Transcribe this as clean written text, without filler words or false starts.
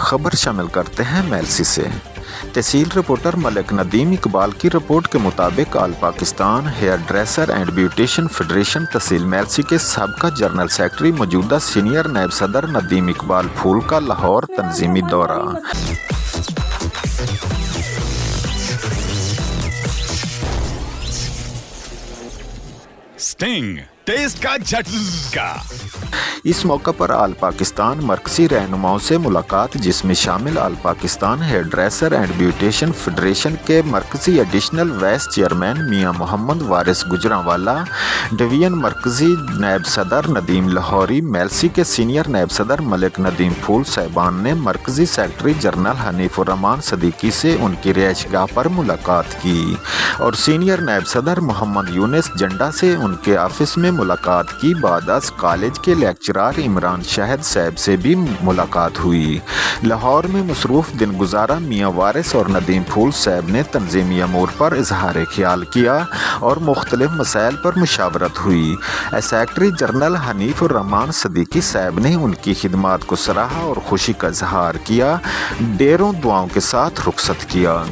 خبر شامل کرتے ہیں میلسی سے۔ تحصیل رپورٹر ملک ندیم اقبال کی رپورٹ کے مطابق all Pakistan hair dresser and beautician federation تحصیل میلسی کے سابقہ جنرل سیکرٹری موجودہ سینئر نائب صدر ندیم اقبال پھول کا لاہور تنظیمی دورہ۔ سٹنگ ٹیسٹ کا جھٹکا۔ اس موقع پر آل پاکستان مرکزی رہنماؤں سے ملاقات، جس میں شامل all Pakistan hair dresser and beautician federation کے مرکزی ایڈیشنل وائس چیئرمین میاں محمد وارث گجرانوالا، ڈویژن مرکزی نائب صدر ندیم لاہوری، میلسی کے سینئر نائب صدر ملک ندیم پھول صاحبان نے مرکزی سیکرٹری جنرل حنیف الرحمان صدیقی سے ان کی رہائش گاہ پر ملاقات کی اور سینئر نائب صدر محمد یونس جنڈا سے ان کے آفس میں ملاقات کی۔ بعد از کالج کے لیکچرار عمران شاہد صاحب سے بھی ملاقات ہوئی۔ لاہور میں مصروف دن گزارا میاں وارث اور ندیم پھول صاحب نے تنظیمی امور پر اظہار خیال کیا اور مختلف مسائل پر مشاورت ہوئی۔ سیکرٹری جنرل حنیف الرحمان صدیقی صاحب نے ان کی خدمات کو سراہا اور خوشی کا اظہار کیا۔ ڈیروں دعاؤں کے ساتھ رخصت کیا۔